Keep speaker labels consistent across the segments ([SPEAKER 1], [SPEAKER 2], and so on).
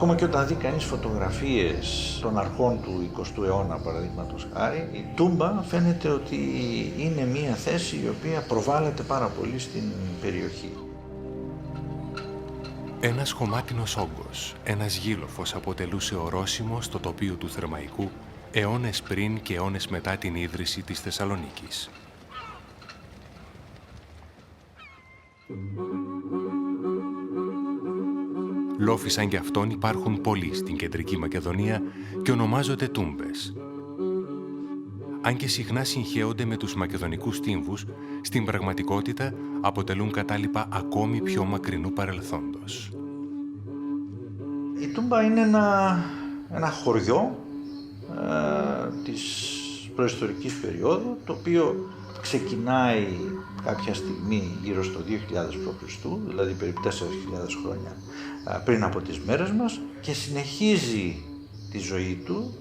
[SPEAKER 1] Ακόμα και όταν δει κανείς φωτογραφίες των αρχών του 20ου αιώνα, παραδείγματος χάρη, η Τούμπα φαίνεται ότι είναι μια θέση η οποία προβάλλεται πάρα πολύ στην περιοχή.
[SPEAKER 2] Ένας χωμάτινος όγκος, ένας γύλοφος αποτελούσε ορόσημο στο τοπίο του Θερμαϊκού αιώνες πριν και αιώνες μετά την ίδρυση της Θεσσαλονίκης. Λόφοι σαν κι αυτόν υπάρχουν πολλοί στην Κεντρική Μακεδονία και ονομάζονται τούμπες. Αν και συχνά συγχέονται με τους μακεδονικούς τύμβους, στην πραγματικότητα αποτελούν κατάλοιπα ακόμη πιο μακρινού παρελθόντος.
[SPEAKER 1] Η Τούμπα είναι ένα χωριό της προϊστορικής περίοδου, το οποίο ξεκινάει κάποια στιγμή γύρω στο 2000 π.Χ., δηλαδή περίπου 4.000 χρόνια πριν από τις μέρες μας, και συνεχίζει τη ζωή του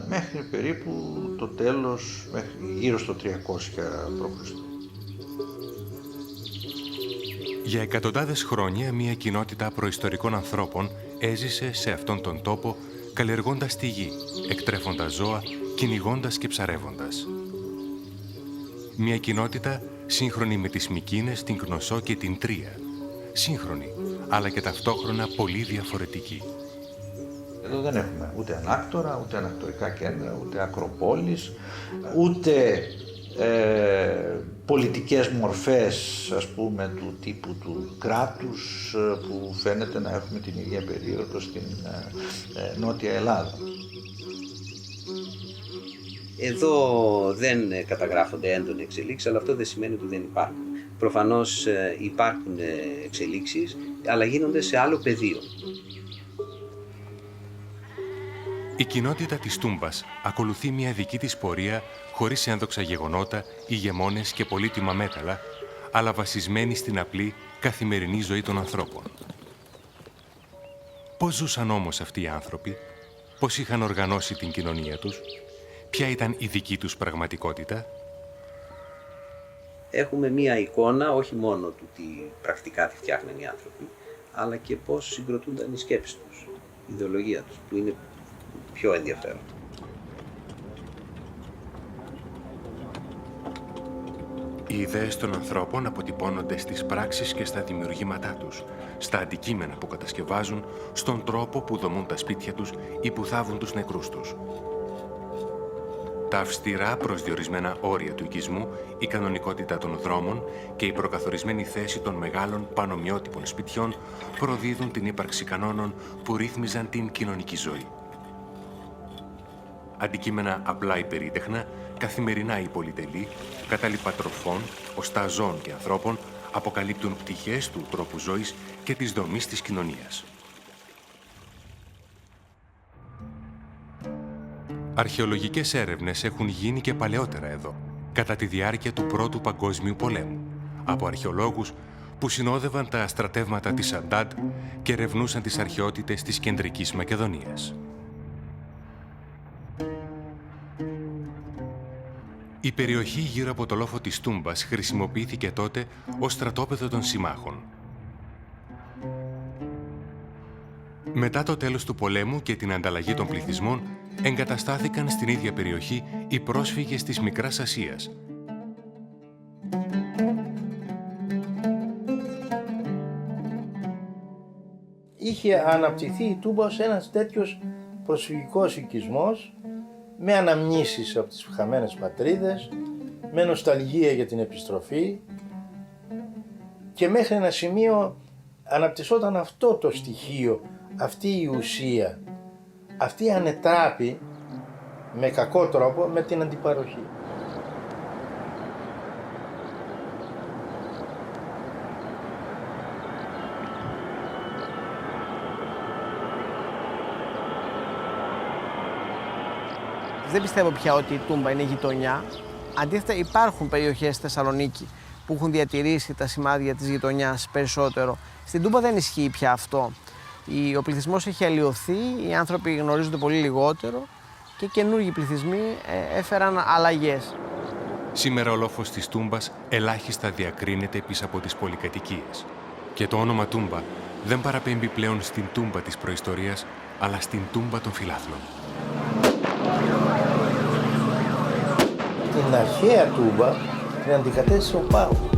[SPEAKER 1] μέχρι περίπου το τέλος, μέχρι γύρω στο 300 π.Χ.
[SPEAKER 2] Για εκατοντάδες χρόνια, μια κοινότητα προϊστορικών ανθρώπων έζησε σε αυτόν τον τόπο, καλλιεργώντας τη γη, εκτρέφοντας ζώα, κυνηγώντας και ψαρεύοντας. Μια κοινότητα σύγχρονη με τις Μυκήνες, την Κνωσό και την Τρία. Σύγχρονη, αλλά και ταυτόχρονα πολύ διαφορετική.
[SPEAKER 1] Εδώ δεν έχουμε ούτε ανάκτορα, ούτε ανακτορικά κέντρα, ούτε ακροπόλεις, ούτε πολιτικές μορφές, ας πούμε, του τύπου του κράτους που φαίνεται να έχουμε την ίδια περίοδο στην Νότια Ελλάδα.
[SPEAKER 3] Εδώ δεν καταγράφονται έντονες εξελίξεις, αλλά αυτό δεν σημαίνει ότι δεν υπάρχουν. Προφανώς υπάρχουν εξελίξεις, αλλά γίνονται σε άλλο πεδίο.
[SPEAKER 2] Η κοινότητα της Τούμπας ακολουθεί μια δική της πορεία χωρίς ένδοξα γεγονότα, ηγεμόνες και πολύτιμα μέταλλα, αλλά βασισμένη στην απλή καθημερινή ζωή των ανθρώπων. Πώς ζούσαν όμως αυτοί οι άνθρωποι, πώς είχαν οργανώσει την κοινωνία τους, ποια ήταν η δική τους πραγματικότητα?
[SPEAKER 3] Έχουμε μία εικόνα όχι μόνο του τι πρακτικά τη φτιάχναν οι άνθρωποι, αλλά και πώς συγκροτούνταν οι σκέψεις τους, η ιδεολογία τους, που είναι πιο ενδιαφέρον.
[SPEAKER 2] Οι ιδέες των ανθρώπων αποτυπώνονται στις πράξεις και στα δημιουργήματά τους, στα αντικείμενα που κατασκευάζουν, στον τρόπο που δομούν τα σπίτια τους ή που θάβουν τους νεκρούς τους. Τα αυστηρά προσδιορισμένα όρια του οικισμού, η κανονικότητα των δρόμων και η προκαθορισμένη θέση των μεγάλων πανομοιότυπων σπιτιών προδίδουν την ύπαρξη κανόνων που ρύθμιζαν την κοινωνική ζωή. Αντικείμενα απλά υπερήτεχνα, καθημερινά ή πολυτελή, κατάλοιπα τροφών, οστά ζώων και ανθρώπων, αποκαλύπτουν πτυχές του τρόπου ζωής και της δομής της κοινωνίας. Αρχαιολογικές έρευνες έχουν γίνει και παλαιότερα εδώ, κατά τη διάρκεια του Πρώτου Παγκόσμιου Πολέμου, από αρχαιολόγους που συνόδευαν τα στρατεύματα της Αντάντ και ερευνούσαν τις αρχαιότητες της Κεντρικής Μακεδονίας. Η περιοχή γύρω από το λόφο της Τούμπας χρησιμοποιήθηκε τότε ως στρατόπεδο των συμμάχων. Μετά το τέλος του πολέμου και την ανταλλαγή των πληθυσμών, εγκαταστάθηκαν στην ίδια περιοχή οι πρόσφυγες της Μικράς Ασίας.
[SPEAKER 4] Είχε αναπτυχθεί η Τούμπα ως ένας τέτοιος προσφυγικός οικισμός, με αναμνήσεις από τις χαμένες πατρίδες, με νοσταλγία για την επιστροφή, και μέχρι ένα σημείο αναπτυσσόταν αυτό το στοιχείο, αυτή η ουσία, αυτή η ανετράπη με κακό τρόπο με την αντιπαροχή.
[SPEAKER 5] Δεν πιστεύω πια ότι η Τούμπα είναι γειτονιά. Αντίθετα, υπάρχουν περιοχές στη Θεσσαλονίκη που έχουν διατηρήσει τα σημάδια της γειτονιάς περισσότερο. Στην Τούμπα δεν ισχύει πια αυτό. Ο πληθυσμός έχει αλλοιωθεί, οι άνθρωποι γνωρίζονται πολύ λιγότερο και καινούργιοι πληθυσμοί έφεραν αλλαγές.
[SPEAKER 2] Σήμερα ο λόφος της Τούμπας ελάχιστα διακρίνεται πίσω από τις πολυκατοικίες. Και το όνομα Τούμπα δεν παραπέμπει πλέον στην Τούμπα της προϊστορίας, αλλά στην Τούμπα των φιλάθλων.
[SPEAKER 4] Την αρχαία Τούμπα την αντικατέστησε ο Πάου.